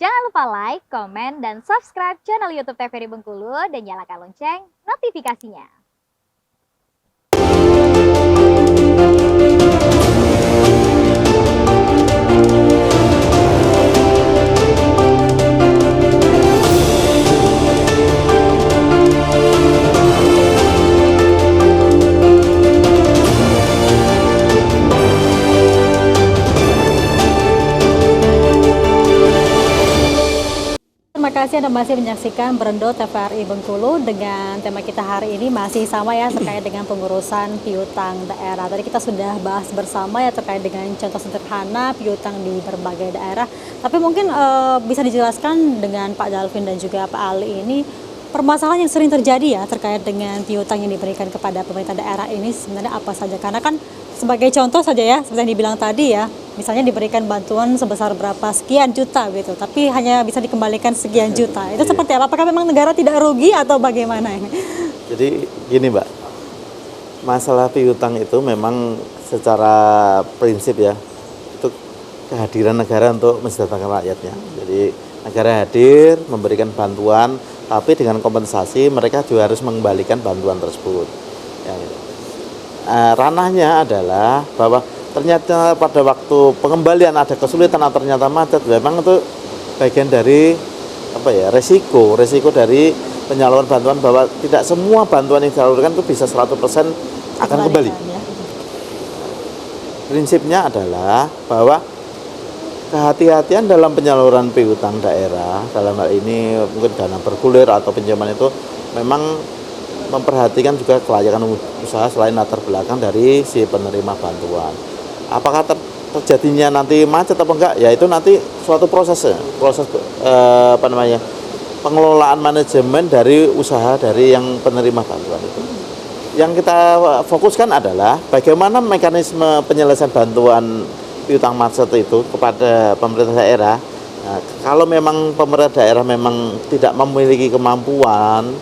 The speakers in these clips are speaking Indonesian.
Jangan lupa like, komen, dan subscribe channel YouTube TVRI Bengkulu dan nyalakan lonceng notifikasinya. Terima kasih Anda masih menyaksikan Berendo TVRI Bengkulu dengan tema kita hari ini masih sama ya terkait dengan pengurusan piutang daerah. Tadi kita sudah bahas bersama ya terkait dengan contoh sederhana piutang di berbagai daerah. Tapi mungkin bisa dijelaskan dengan Pak Dalvin dan juga Pak Ali ini permasalahan yang sering terjadi ya terkait dengan piutang yang diberikan kepada pemerintah daerah ini sebenarnya apa saja? Karena kan sebagai contoh saja ya, seperti yang dibilang tadi ya, misalnya diberikan bantuan sebesar berapa sekian juta gitu, tapi hanya bisa dikembalikan sekian juta. Itu seperti apa? Apakah memang negara tidak rugi atau bagaimana ini? Jadi gini Mbak, masalah piutang itu memang secara prinsip ya, itu kehadiran negara untuk mensejahterakan rakyatnya. Jadi negara hadir, memberikan bantuan, tapi dengan kompensasi mereka juga harus mengembalikan bantuan tersebut. Ya, gitu. Ranahnya adalah bahwa ternyata pada waktu pengembalian ada kesulitan atau ternyata macet, memang itu bagian dari resiko dari penyaluran bantuan, bahwa tidak semua bantuan yang disalurkan itu bisa 100% akan kembali. Prinsipnya adalah bahwa kehati-hatian dalam penyaluran piutang daerah, dalam hal ini mungkin dana bergulir atau pinjaman itu memang memperhatikan juga kelayakan usaha selain latar belakang dari si penerima bantuan. Apakah terjadinya nanti macet atau enggak? Ya itu nanti suatu proses pengelolaan manajemen dari usaha dari yang penerima bantuan itu. Yang kita fokuskan adalah bagaimana mekanisme penyelesaian bantuan piutang macet itu kepada pemerintah daerah. Nah, kalau memang pemerintah daerah memang tidak memiliki kemampuan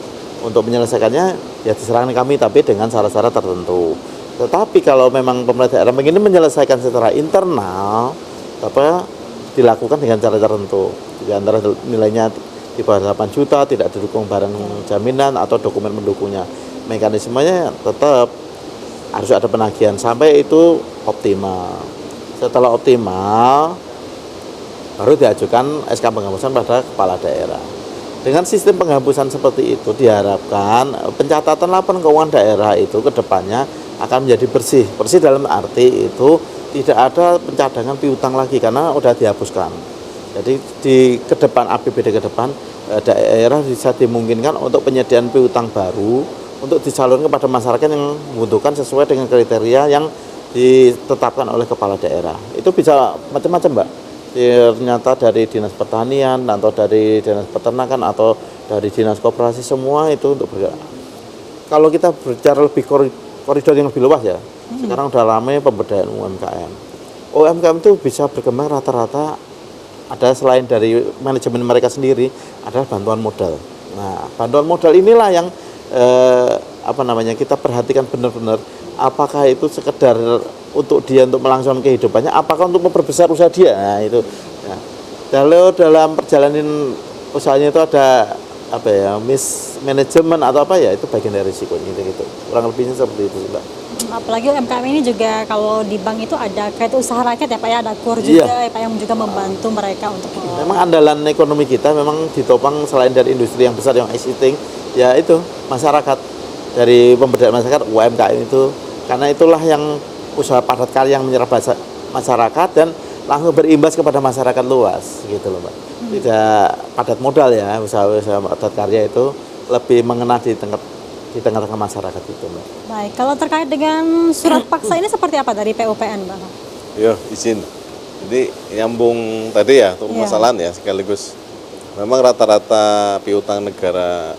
untuk menyelesaikannya, ya diserahkan kami, tapi dengan syarat-syarat tertentu. Tetapi kalau memang pemerintah daerah ingin menyelesaikan secara internal, dilakukan dengan cara tertentu. Di antara nilainya di bawah 8 juta, tidak didukung barang jaminan atau dokumen mendukungnya. Mekanismenya tetap harus ada penagihan sampai itu optimal. Setelah optimal, baru diajukan SK penghapusan pada kepala daerah. Dengan sistem penghapusan seperti itu diharapkan pencatatan laporan keuangan daerah itu ke depannya akan menjadi bersih. Bersih dalam arti itu tidak ada pencadangan piutang lagi karena sudah dihapuskan. Jadi di ke depan APBD ke depan daerah bisa dimungkinkan untuk penyediaan piutang baru untuk disalurkan kepada masyarakat yang membutuhkan sesuai dengan kriteria yang ditetapkan oleh kepala daerah. Itu bisa macam-macam, Mbak. Ternyata dari dinas pertanian atau dari dinas peternakan atau dari dinas koperasi, semua itu untuk bergerak. Kalau kita bicara lebih koridor yang lebih luas ya, sekarang udah ramai pemberdayaan UMKM. UMKM itu bisa berkembang rata-rata ada selain dari manajemen mereka sendiri adalah bantuan modal. Nah, bantuan modal inilah yang kita perhatikan benar-benar, apakah itu sekedar untuk dia untuk melangsungkan kehidupannya, apakah untuk memperbesar usaha dia. Nah, itu ya. Kalau dalam perjalanan usahanya itu ada mismanagement atau itu bagian dari risikonya gitu. Kurang lebihnya seperti itu, Mbak. Apalagi UMKM ini juga kalau di bank itu ada kredit usaha rakyat ya Pak ya, ada KUR juga ya Pak yang juga membantu mereka untuk memang andalan ekonomi kita memang ditopang selain dari industri yang besar yang existing, ya itu masyarakat, dari pemberdayaan masyarakat UMKM itu, karena itulah yang usaha padat karya yang menyerap masyarakat dan langsung berimbas kepada masyarakat luas gitu loh, Mbak. Tidak padat modal ya, usaha-usaha padat karya itu lebih mengena di tengah-tengah masyarakat itu, Mbak. Baik, kalau terkait dengan surat paksa ini seperti apa dari PUPN, Mbak? Iya, izin. Jadi nyambung tadi ya, untuk permasalahan ya sekaligus. Memang rata-rata piutang negara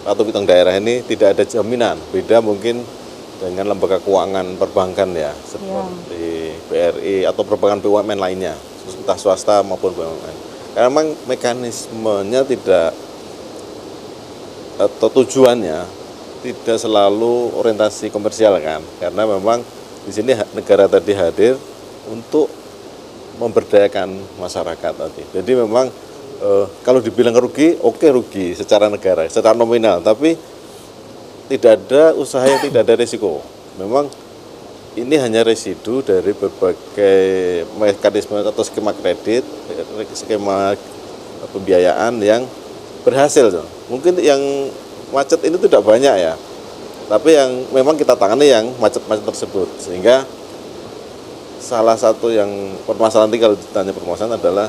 atau piutang daerah ini tidak ada jaminan. Beda mungkin dengan lembaga keuangan perbankan ya, seperti BRI atau perbankan BUMN lainnya, entah swasta maupun BUMN. Karena memang mekanismenya tidak atau tujuannya tidak selalu orientasi komersial kan, karena memang di sini negara tadi hadir untuk memberdayakan masyarakat tadi. Jadi memang kalau dibilang rugi, oke rugi secara negara, secara nominal, tapi tidak ada usaha yang tidak ada risiko. Memang ini hanya residu dari berbagai mekanisme atau skema kredit, skema pembiayaan yang berhasil. Mungkin yang macet ini tidak banyak ya, tapi yang memang kita tangani yang macet-macet tersebut. Sehingga salah satu yang permasalahan kalau ditanya permasalahan adalah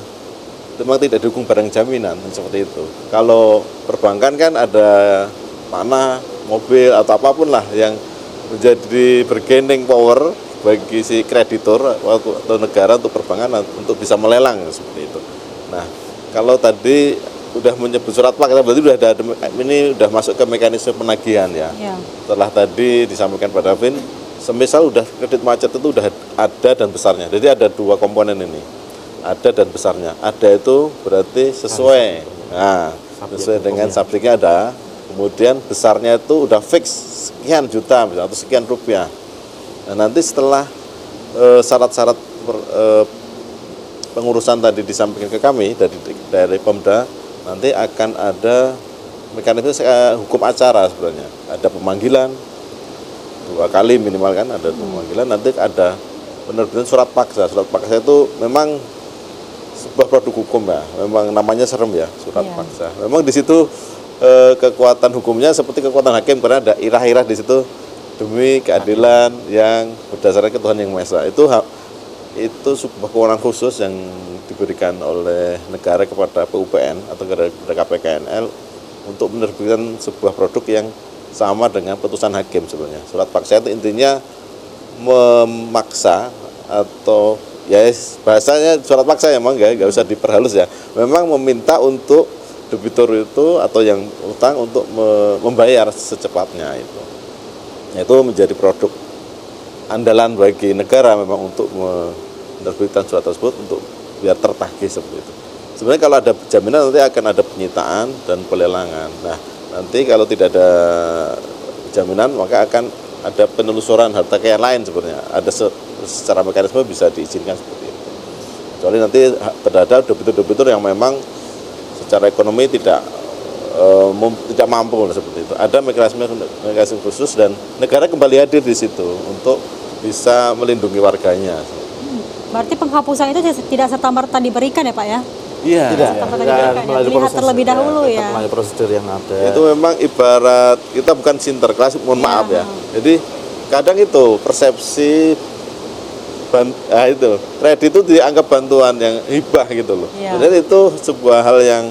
memang tidak didukung barang jaminan seperti itu. Kalau perbankan kan ada tanah, mobil atau apapun lah yang menjadi bargaining power bagi si kreditor atau negara untuk perbankan untuk bisa melelang seperti itu. Nah, kalau tadi udah menyebut surat paksa berarti udah ada, ini udah masuk ke mekanisme penagihan ya. Setelah tadi disampaikan Pak Davin, semisal udah kredit macet itu udah ada dan besarnya. Jadi ada dua komponen ini. Ada dan besarnya. Ada itu berarti sesuai. Nah, sesuai dengan subjeknya ada. Kemudian besarnya itu udah fix sekian juta misalnya, atau sekian rupiah. Nah, nanti setelah syarat-syarat pengurusan tadi disampaikan ke kami dari Pemda, nanti akan ada mekanisme hukum acara sebenarnya. Ada pemanggilan 2 kali minimal kan, ada pemanggilan, nanti ada penerbitan surat paksa. Surat paksa itu memang sebuah produk hukum ya, memang namanya serem ya, surat paksa. Memang di situ kekuatan hukumnya seperti kekuatan hakim, karena ada irah-irah di situ demi keadilan yang berdasarkan ketuhanan yang Maha Esa. Itu sebuah kewenangan khusus yang diberikan oleh negara kepada PUPN atau kepada KPKNL untuk menerbitkan sebuah produk yang sama dengan putusan hakim sebenarnya. Surat paksa itu intinya memaksa atau ya bahasanya surat paksa ya, memang nggak usah diperhalus ya. Memang meminta untuk debitur itu atau yang utang untuk membayar secepatnya itu. Itu menjadi produk andalan bagi negara memang untuk menerbitkan surat tersebut untuk biar tertagih seperti itu. Sebenarnya kalau ada jaminan nanti akan ada penyitaan dan pelelangan. Nah, nanti kalau tidak ada jaminan maka akan ada penelusuran harta kekayaan lain sebenarnya. Ada secara mekanisme bisa diizinkan seperti itu. Kecuali nanti terhadap debitur-debitur yang memang secara ekonomi tidak mampu seperti itu. Ada mekanisme khusus dan negara kembali hadir di situ untuk bisa melindungi warganya. Berarti penghapusan itu tidak serta-merta diberikan ya Pak ya? Iya, dilihat terlebih dahulu ya. Melalui prosedur yang ada. Itu memang ibarat kita bukan sinterklas, mohon maaf ya. Jadi kadang itu persepsi itu kredit itu dianggap bantuan yang hibah gitu loh. Jadi itu sebuah hal yang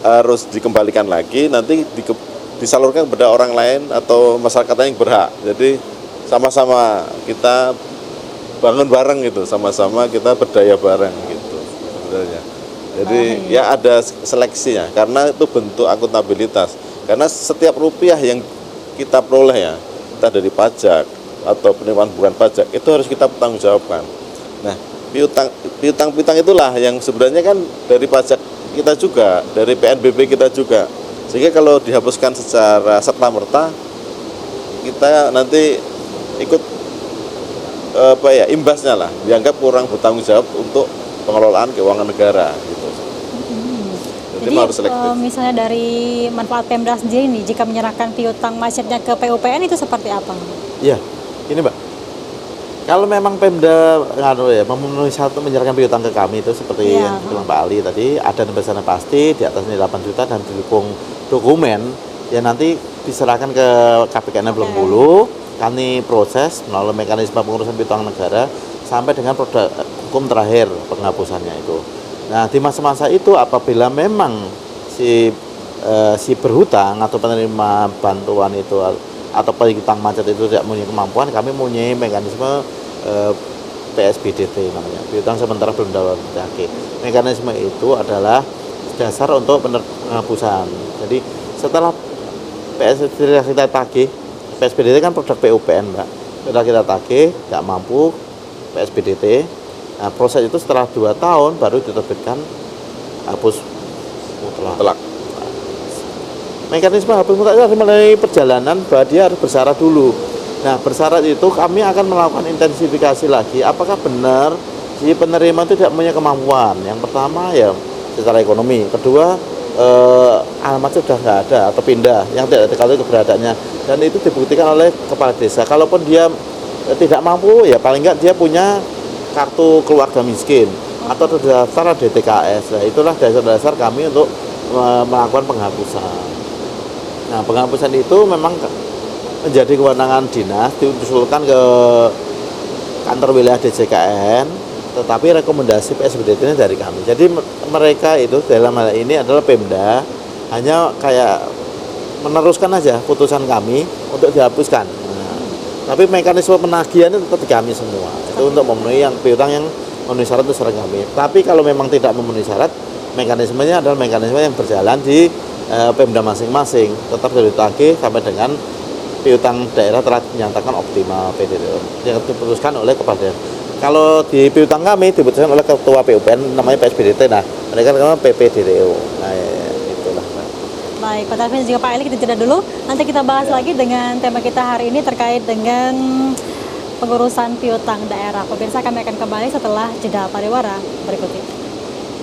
harus dikembalikan lagi, nanti disalurkan kepada orang lain atau masyarakat yang berhak. Jadi sama-sama kita bangun bareng gitu, sama-sama kita berdaya bareng gitu sebenarnya. Jadi ya ada seleksinya karena itu bentuk akuntabilitas. Karena setiap rupiah yang kita peroleh ya, entah dari pajak atau penerimaan bukan pajak, itu harus kita pertanggungjawabkan. Nah, piutang itulah yang sebenarnya kan dari pajak kita juga, dari PNBP kita juga. Sehingga kalau dihapuskan secara serta-merta, kita nanti ikut imbasnya lah, dianggap kurang bertanggung jawab untuk pengelolaan keuangan negara gitu. Jadi harus selektif. Misalnya dari manfaat Pemda sendiri nih, jika menyerahkan piutang macetnya ke PUPN itu seperti apa? Iya, ini Mbak. Kalau memang Pemda memenuhi syarat menyerahkan piutang ke kami itu seperti yang bilang Pak Ali tadi, ada besaran pasti di atasnya 8 juta dan didukung dokumen yang nanti diserahkan ke KPKN Bengkulu. Kami proses melalui mekanisme pengurusan piutang negara sampai dengan produk hukum terakhir penghapusannya itu. Nah, di masa-masa itu apabila memang si berhutang atau penerima bantuan itu atau piutang macet itu tidak mempunyai kemampuan, kami mempunyai mekanisme PSBDT namanya, piutang sementara belum dapat ditagih. Mekanisme itu adalah dasar untuk penghapusan. Jadi setelah PSBDT kita tagih, PSBDT kan produk PUPN Mbak, setelah kita tagih tidak mampu PSBDT. Nah, proses itu setelah 2 tahun baru diterbitkan hapus mutlak. Mekanisme hapus mutlak itu harus melalui perjalanan bahwa dia harus bersyarat dulu. Nah, bersyarat itu kami akan melakukan intensifikasi lagi. Apakah benar si penerima itu tidak punya kemampuan? Yang pertama ya secara ekonomi. Kedua, alamatnya sudah nggak ada atau pindah, yang tidak diketahui keberadaannya, dan itu dibuktikan oleh kepala desa. Kalaupun dia tidak mampu, ya paling nggak dia punya kartu keluarga miskin atau terdaftar DTKS. Nah, itulah dasar-dasar kami untuk melakukan penghapusan. Nah, penghapusan itu memang menjadi kewenangan dinas, diusulkan ke kantor wilayah DJKN, tetapi rekomendasi PSBDT ini dari kami. Jadi mereka itu dalam hal ini adalah Pemda hanya kayak meneruskan aja putusan kami untuk dihapuskan. Nah, tapi mekanisme penagihan itu tetap di kami semua. Itu untuk memenuhi yang piutang yang memenuhi syarat itu syarat kami. Tapi kalau memang tidak memenuhi syarat, mekanismenya adalah mekanisme yang berjalan di Pemda masing-masing. Tetap ditagih sampai dengan piutang daerah telah dinyatakan optimal PDDO yang diputuskan oleh kepala daerah. Kalau di piutang kami diputuskan oleh ketua PUPN namanya PSBDT. Nah, mereka namanya PPDDO. Nah, itulah. Baik, Pak Tarvin dan juga Pak Eli, kita jeda dulu. Nanti kita bahas lagi dengan tema kita hari ini terkait dengan pengurusan piutang daerah. Pemirsa, kami akan kembali setelah jeda pariwara berikut ini.